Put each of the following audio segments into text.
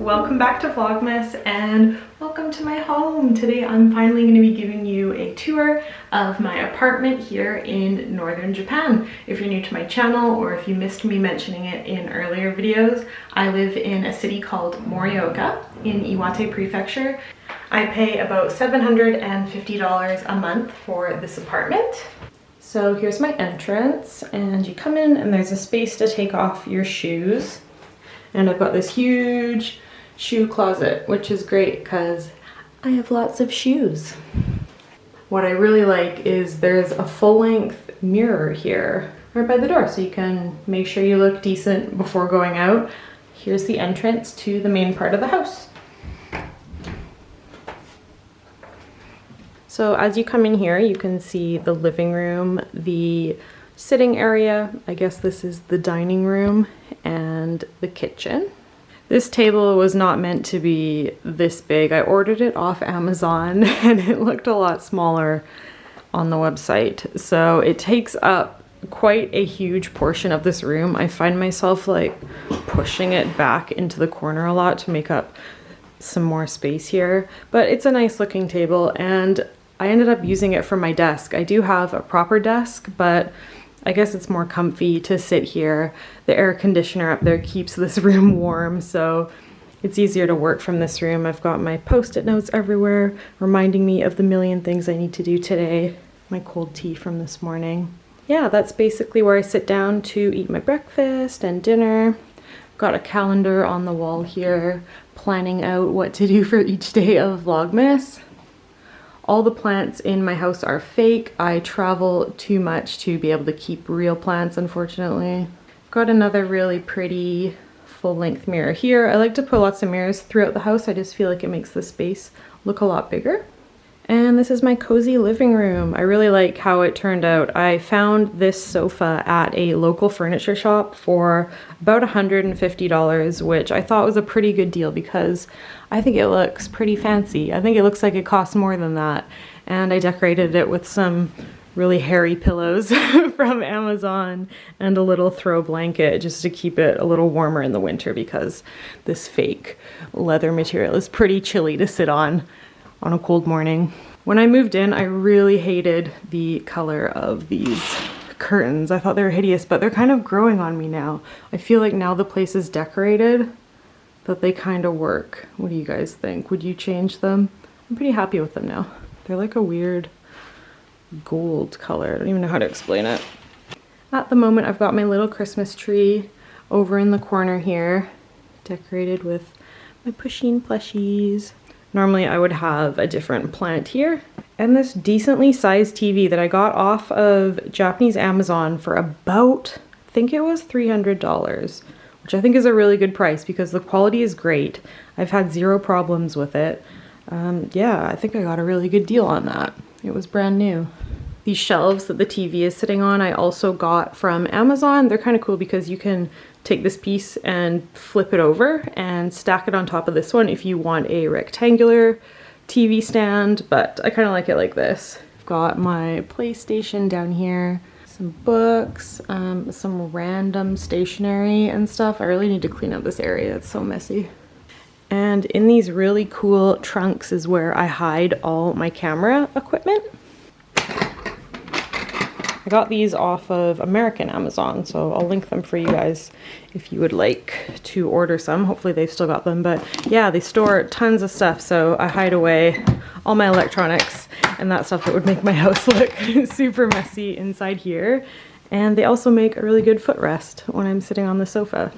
welcome back to Vlogmas and welcome to my home. Today I'm finally going to be giving you a tour of my apartment here in northern Japan. If you're new to my channel or if you missed me mentioning it in earlier videos, I live in a city called Morioka in Iwate Prefecture. I pay about $750 a month for this apartment. So here's my entrance, and you come in and there's a space to take off your shoes. And I've got this huge shoe closet, which is great because I have lots of shoes. What I really like is there's a full-length mirror here right by the door, so you can make sure you look decent before going out. Here's the entrance to the main part of the house. So as you come in here, you can see the living room, the sitting area, I guess this is the dining room, and the kitchen. This table was not meant to be this big. I ordered it off Amazon and it looked a lot smaller on the website. So it takes up quite a huge portion of this room. I find myself like pushing it back into the corner a lot to make up some more space here. But it's a nice looking table and I ended up using it for my desk. I do have a proper desk, but I guess it's more comfy to sit here. The air conditioner up there keeps this room warm, so it's easier to work from this room. I've got my post-it notes everywhere, reminding me of the million things I need to do today. My cold tea from this morning. Yeah, that's basically where I sit down to eat my breakfast and dinner. Got a calendar on the wall here, planning out what to do for each day of Vlogmas. All the plants in my house are fake. I travel too much to be able to keep real plants, unfortunately. Got another really pretty full-length mirror here. I like to put lots of mirrors throughout the house. I just feel like it makes the space look a lot bigger. And this is my cozy living room. I really like how it turned out. I found this sofa at a local furniture shop for about $150, which I thought was a pretty good deal because I think it looks pretty fancy. I think it looks like it costs more than that. And I decorated it with some really hairy pillows from Amazon and a little throw blanket just to keep it a little warmer in the winter because this fake leather material is pretty chilly to sit on a cold morning. When I moved in, I really hated the color of these curtains. I thought they were hideous, but they're kind of growing on me now. I feel like now the place is decorated, that they kind of work. What do you guys think? Would you change them? I'm pretty happy with them now. They're like a weird gold color. I don't even know how to explain it. At the moment, I've got my little Christmas tree over in the corner here, decorated with my Pusheen plushies. Normally I would have a different plant here. And this decently sized TV that I got off of Japanese Amazon for about, I think it was $300, which I think is a really good price because the quality is great. I've had zero problems with it. Yeah, I think I got a really good deal on that. It was brand new. These shelves that the TV is sitting on, I also got from Amazon. They're kind of cool because you can take this piece and flip it over and stack it on top of this one if you want a rectangular TV stand, but I kind of like it like this. I've got my PlayStation down here, some books, some random stationery and stuff. I really need to clean up this area, it's so messy. And in these really cool trunks is where I hide all my camera equipment. I got these off of American Amazon, so I'll link them for you guys if you would like to order some. Hopefully they've still got them, but yeah, they store tons of stuff, so I hide away all my electronics and that stuff that would make my house look super messy inside here. And they also make a really good footrest when I'm sitting on the sofa.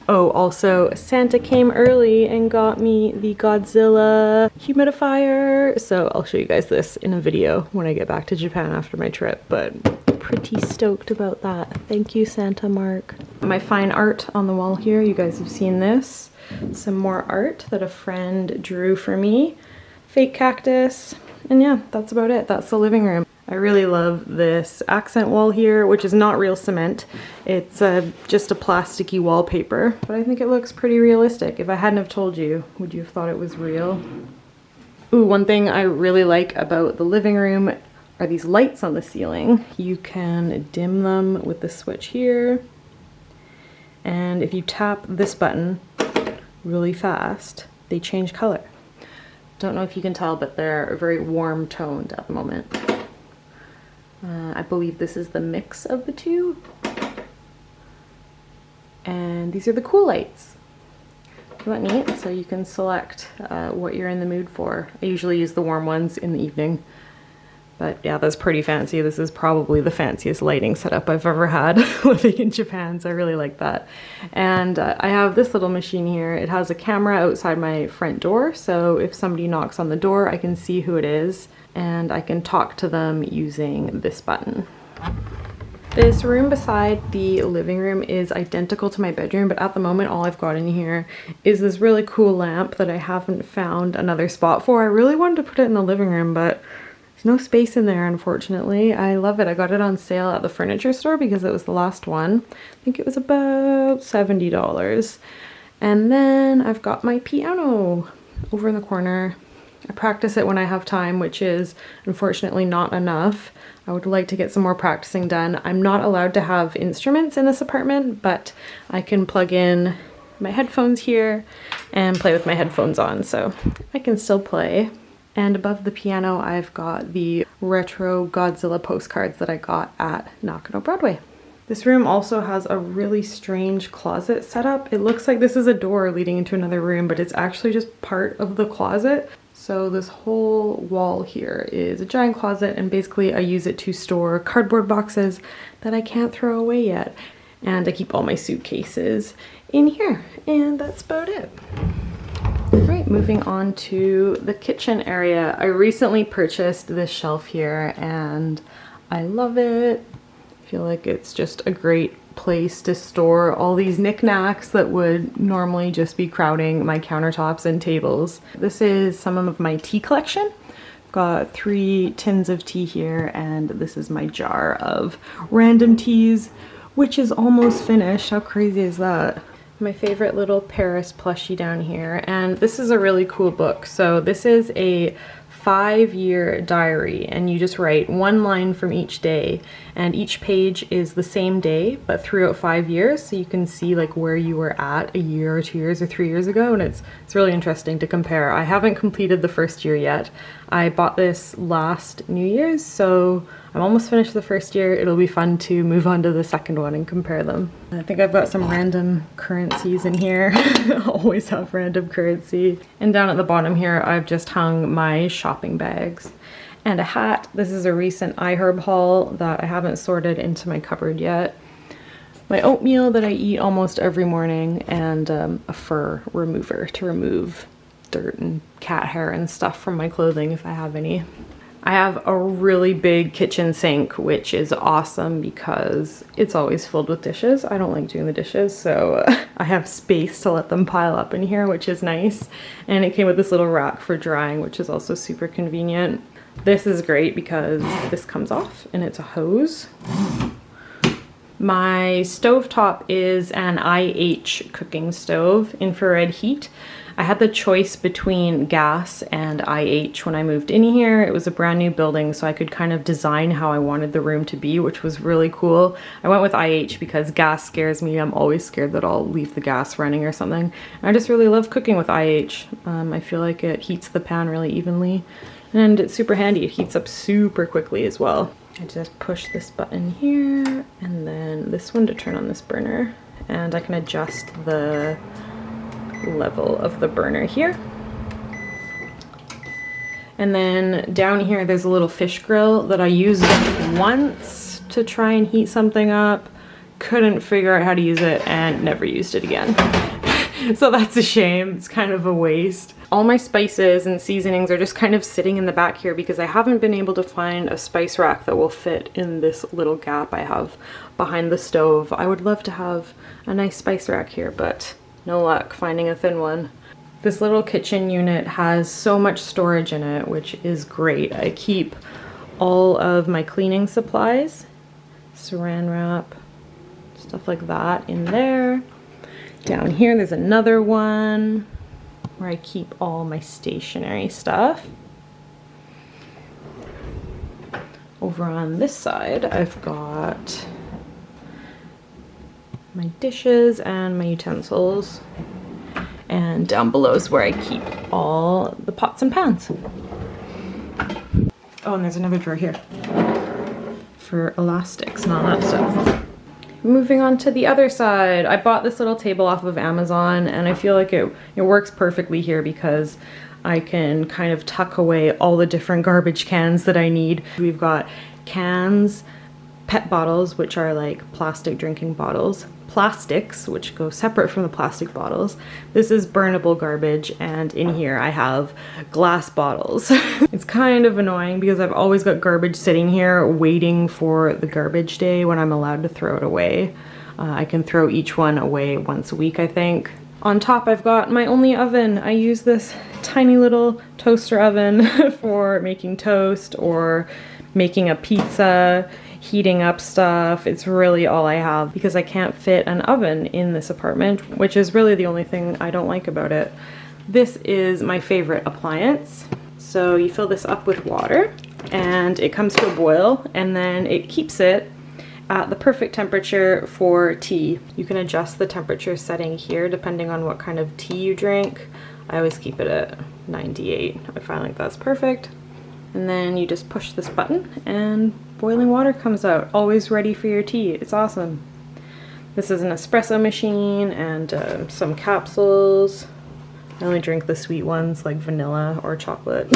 Oh, also Santa came early and got me the Godzilla Humidifier, so I'll show you guys this in a video when I get back to Japan after my trip, but pretty stoked about that. Thank you, Santa Mark. My fine art on the wall here, you guys have seen this. Some more art that a friend drew for me. Fake cactus, and yeah, that's about it. That's the living room. I really love this accent wall here, which is not real cement. It's just a plasticky wallpaper, but I think it looks pretty realistic. If I hadn't have told you, would you have thought it was real? Ooh, one thing I really like about the living room are these lights on the ceiling. You can dim them with the switch here. And if you tap this button, really fast, they change color. Don't know if you can tell, but they're very warm toned at the moment. I believe this is the mix of the two. And these are the cool lights. Isn't that neat? So you can select what you're in the mood for. I usually use the warm ones in the evening. But yeah, that's pretty fancy. This is probably the fanciest lighting setup I've ever had living in Japan, so I really like that. And I have this little machine here. It has a camera outside my front door, so if somebody knocks on the door, I can see who it is, and I can talk to them using this button. This room beside the living room is identical to my bedroom, but at the moment all I've got in here is this really cool lamp that I haven't found another spot for. I really wanted to put it in the living room, but there's no space in there, unfortunately. I love it. I got it on sale at the furniture store because it was the last one. I think it was about $70. And then I've got my piano over in the corner. I practice it when I have time, which is unfortunately not enough. I would like to get some more practicing done. I'm not allowed to have instruments in this apartment, but I can plug in my headphones here and play with my headphones on, so I can still play. And above the piano, I've got the retro Godzilla postcards that I got at Nakano Broadway. This room also has a really strange closet setup. It looks like this is a door leading into another room, but it's actually just part of the closet. So this whole wall here is a giant closet, and basically I use it to store cardboard boxes that I can't throw away yet. And I keep all my suitcases in here, and that's about it. All right, moving on to the kitchen area. I recently purchased this shelf here and I love it. I feel like it's just a great place to store all these knickknacks that would normally just be crowding my countertops and tables. This is some of my tea collection. I've got 3 tins of tea here, and this is my jar of random teas, which is almost finished. How crazy is that? My favorite little Paris plushie down here, and this is a really cool book. So this is a 5-year diary, and you just write 1 line from each day, and each page is the same day but throughout 5 years, so you can see like where you were at a year or 2 years or 3 years ago, and it's really interesting to compare. I haven't completed the first year yet. I bought this last New Year's, so I'm almost finished the first year. It'll be fun to move on to the second one and compare them. I think I've got some random currencies in here. Always have random currency. And down at the bottom here, I've just hung my shopping bags and a hat. This is a recent iHerb haul that I haven't sorted into my cupboard yet. My oatmeal that I eat almost every morning, and a fur remover to remove dirt and cat hair and stuff from my clothing if I have any. I have a really big kitchen sink, which is awesome because it's always filled with dishes. I don't like doing the dishes, so I have space to let them pile up in here, which is nice. And it came with this little rack for drying, which is also super convenient. This is great because this comes off and it's a hose. My stovetop is an IH cooking stove, infrared heat. I had the choice between gas and IH when I moved in here. It was a brand new building, so I could kind of design how I wanted the room to be, which was really cool. I went with IH because gas scares me. I'm always scared that I'll leave the gas running or something. I just really love cooking with IH. I feel like it heats the pan really evenly, and it's super handy. It heats up super quickly as well. I just push this button here, and then this one to turn on this burner, and I can adjust the level of the burner here. And then down here there's a little fish grill that I used once to try and heat something up, couldn't figure out how to use it, and never used it again. So that's a shame. It's kind of a waste. All my spices and seasonings are just kind of sitting in the back here because I haven't been able to find a spice rack that will fit in this little gap I have behind the stove. I would love to have a nice spice rack here, but no luck finding a thin one. This little kitchen unit has so much storage in it, which is great. I keep all of my cleaning supplies, saran wrap, stuff like that in there. Down here there's another one where I keep all my stationery stuff. Over on this side I've got my dishes and my utensils. And down below is where I keep all the pots and pans. Oh, and there's another drawer here for elastics and all that stuff. Moving on to the other side, I bought this little table off of Amazon, and I feel like it works perfectly here because I can kind of tuck away all the different garbage cans that I need. We've got cans, PET bottles, which are like plastic drinking bottles, plastics, which go separate from the plastic bottles. This is burnable garbage, and in here I have glass bottles. It's kind of annoying because I've always got garbage sitting here waiting for the garbage day when I'm allowed to throw it away. I can throw each one away once a week, I think. On top, I've got my only oven. I use this tiny little toaster oven for making toast or making a pizza, heating up stuff. It's really all I have because I can't fit an oven in this apartment, which is really the only thing I don't like about it. This is my favorite appliance. So you fill this up with water and it comes to a boil, and then it keeps it at the perfect temperature for tea. You can adjust the temperature setting here depending on what kind of tea you drink. I always keep it at 98. I find like that's perfect. And then you just push this button and boiling water comes out, always ready for your tea. It's awesome. This is an espresso machine and some capsules. I only drink the sweet ones like vanilla or chocolate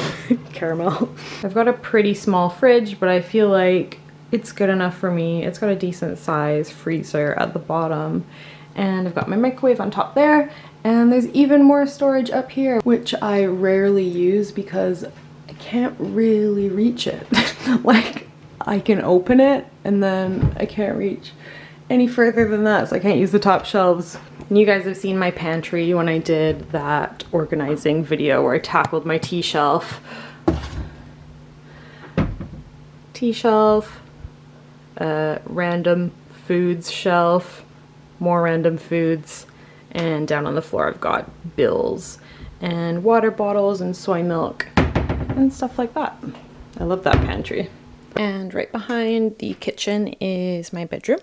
caramel. I've got a pretty small fridge, but I feel like it's good enough for me. It's got a decent size freezer at the bottom, and I've got my microwave on top there, and there's even more storage up here, which I rarely use because I can't really reach it. Like, I can open it and then I can't reach any further than that, so I can't use the top shelves. And you guys have seen my pantry when I did that organizing video where I tackled my tea shelf. Random foods shelf, more random foods, and down on the floor I've got bills and water bottles and soy milk and stuff like that. I love that pantry. And right behind the kitchen is my bedroom.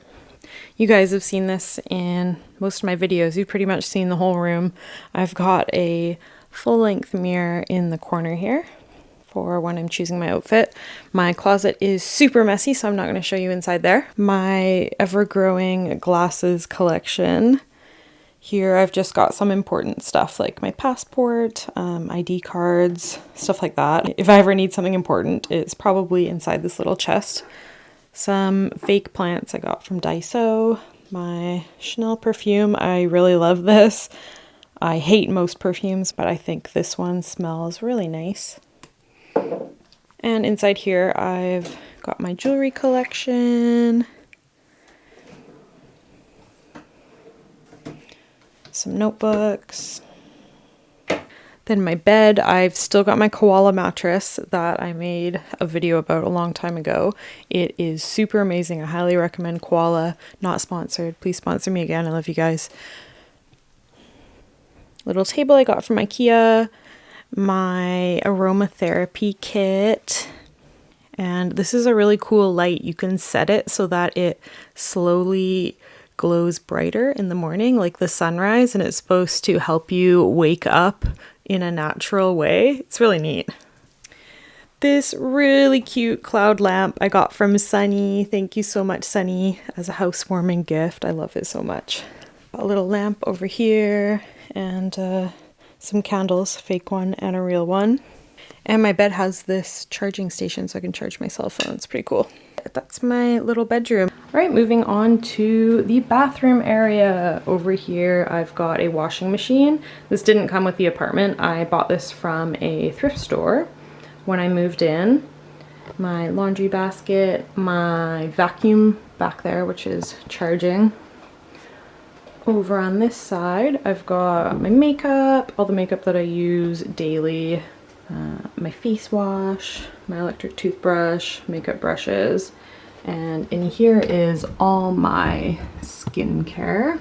You guys have seen this in most of my videos. You've pretty much seen the whole room. I've got a full-length mirror in the corner here for when I'm choosing my outfit. My closet is super messy, so I'm not going to show you inside there. My ever-growing glasses collection. Here I've just got some important stuff like my passport, ID cards, stuff like that. If I ever need something important, it's probably inside this little chest. Some fake plants I got from Daiso. My Chanel perfume, I really love this. I hate most perfumes, but I think this one smells really nice. And inside here I've got my jewelry collection, some notebooks. Then my bed, I've still got my koala mattress that I made a video about a long time ago. It is super amazing. I highly recommend Koala. Not sponsored. Please sponsor me again. I love you guys. Little table I got from IKEA. My Aromatherapy Kit. And this is a really cool light. You can set it so that it slowly glows brighter in the morning like the sunrise, and it's supposed to help you wake up in a natural way. It's really neat. This really cute cloud lamp I got from Sunny. Thank you so much, Sunny, as a housewarming gift. I love it so much. A little lamp over here and some candles, fake one and a real one. And my bed has this charging station so I can charge my cell phone. It's pretty cool. That's my little bedroom. All right, moving on to the bathroom area. Over here, I've got a washing machine. This didn't come with the apartment. I bought this from a thrift store when I moved in. My laundry basket, my vacuum back there, which is charging. Over on this side, I've got my makeup, all the makeup that I use daily, my face wash, my electric toothbrush, makeup brushes, and in here is all my skincare.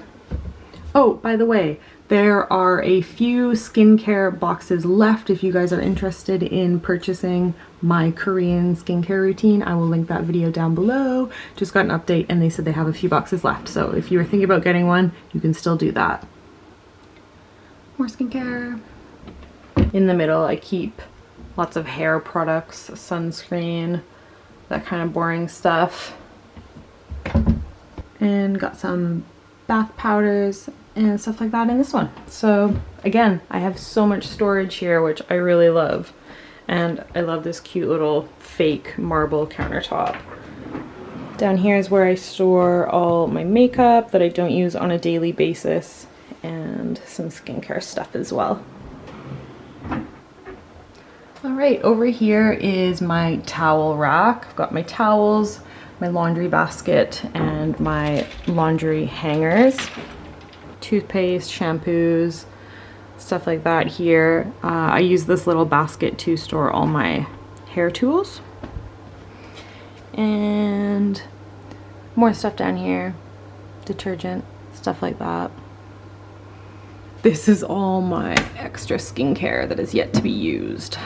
Oh, by the way, there are a few skincare boxes left if you guys are interested in purchasing my Korean skincare routine. I will link that video down below. Just got an update and they said they have a few boxes left. So if you were thinking about getting one, you can still do that. more skincare. In the middle, I keep lots of hair products, sunscreen, that kind of boring stuff. And got some bath powders and stuff like that in this one. So again, I have so much storage here, which I really love. And I love this cute little fake marble countertop. Down here is where I store all my makeup that I don't use on a daily basis, and some skincare stuff as well. All right, over here is my towel rack. I've got my towels, my laundry basket, and my laundry hangers. Toothpaste, shampoos, stuff like that here. I use this little basket to store all my hair tools. And more stuff down here, detergent, stuff like that. This is all my extra skincare that is yet to be used.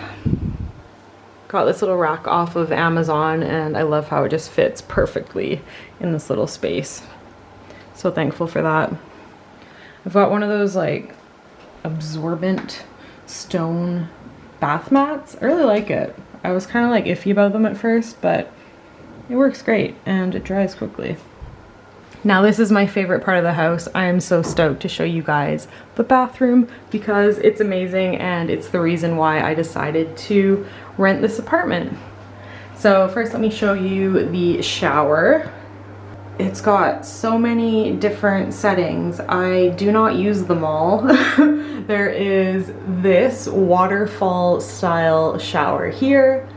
Got this little rack off of Amazon, and I love how it just fits perfectly in this little space. So thankful for that. I've got one of those like absorbent stone bath mats. I really like it. I was kind of like iffy about them at first, but it works great and it dries quickly. Now this is my favorite part of the house. I am so stoked to show you guys the bathroom because it's amazing, and it's the reason why I decided to rent this apartment. So first let me show you the shower. It's got so many different settings. I do not use them all. There is this waterfall style shower here.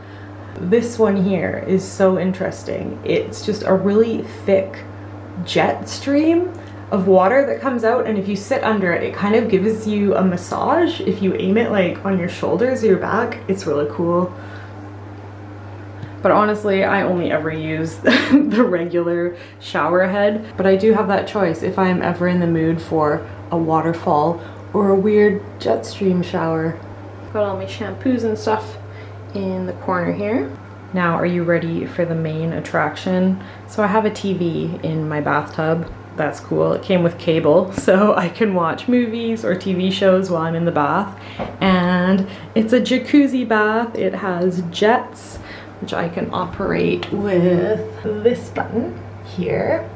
This one here is so interesting. It's just a really thick jet stream of water that comes out, and if you sit under it, it kind of gives you a massage. If you aim it like on your shoulders or your back, it's really cool. But honestly, I only ever use the regular shower head, but I do have that choice if I'm ever in the mood for a waterfall or a weird jet stream shower. Got all my shampoos and stuff in the corner here. Now, are you ready for the main attraction? So I have a TV in my bathtub. That's cool. It came with cable, so I can watch movies or TV shows while I'm in the bath. And it's a jacuzzi bath. It has jets, which I can operate with this button here.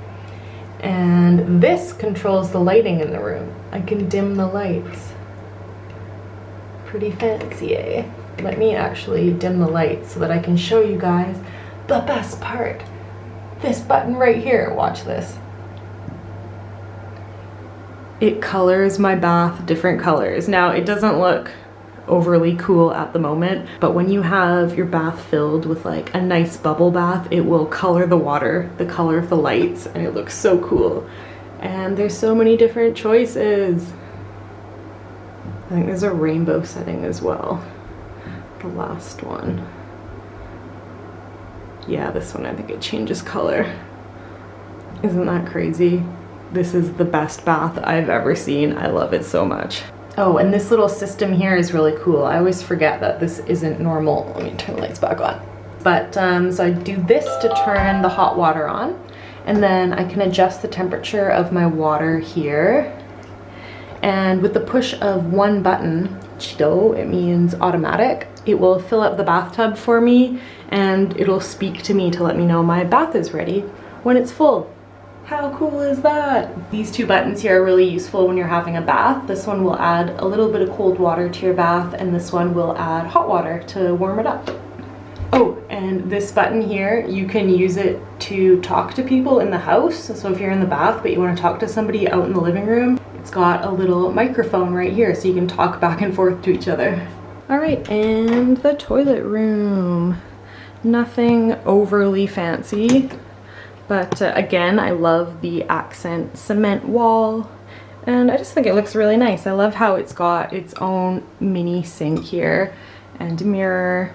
And this controls the lighting in the room. I can dim the lights. Pretty fancy, eh? Let me actually dim the lights so that I can show you guys the best part. This button right here, watch this. It colors my bath different colors. Now, it doesn't look overly cool at the moment, but when you have your bath filled with like a nice bubble bath, it will color the water, the color of the lights, and it looks so cool. And there's so many different choices. I think there's a rainbow setting as well. The last one. Yeah, this one, I think it changes color. Isn't that crazy? This is the best bath I've ever seen. I love it so much. Oh, and this little system here is really cool. I always forget that this isn't normal. Let me turn the lights back on. But, so I do this to turn the hot water on, and then I can adjust the temperature of my water here. And with the push of one button, Chido, it means automatic, it will fill up the bathtub for me, and it'll speak to me to let me know my bath is ready when it's full. How cool is that? These two buttons here are really useful when you're having a bath. This one will add a little bit of cold water to your bath, and this one will add hot water to warm it up. Oh, and this button here, you can use it to talk to people in the house. So if you're in the bath but you want to talk to somebody out in the living room, it's got a little microphone right here so you can talk back and forth to each other. All right, and the toilet room. Nothing overly fancy, but again, I love the accent cement wall, and I just think it looks really nice. I love how it's got its own mini sink here and mirror,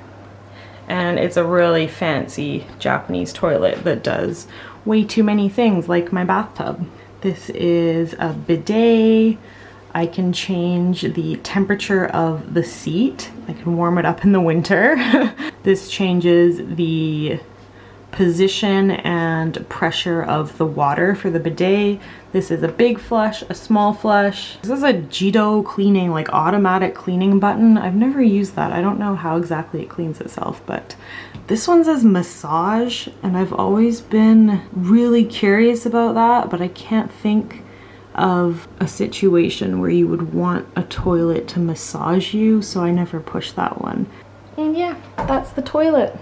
and it's a really fancy Japanese toilet that does way too many things like my bathtub. This is a bidet. I can change the temperature of the seat. I can warm it up in the winter. This changes the position and pressure of the water for the bidet. This is a big flush, a small flush. This is a Jido cleaning, like automatic cleaning button. I've never used that. I don't know how exactly it cleans itself, but this one says massage, and I've always been really curious about that, but I can't think of a situation where you would want a toilet to massage you, so I never pushed that one. And yeah, that's the toilet.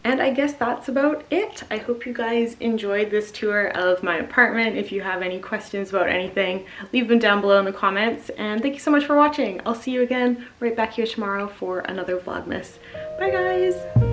And I guess that's about it. I hope you guys enjoyed this tour of my apartment. If you have any questions about anything, leave them down below in the comments. And thank you so much for watching. I'll see you again right back here tomorrow for another Vlogmas. Bye guys!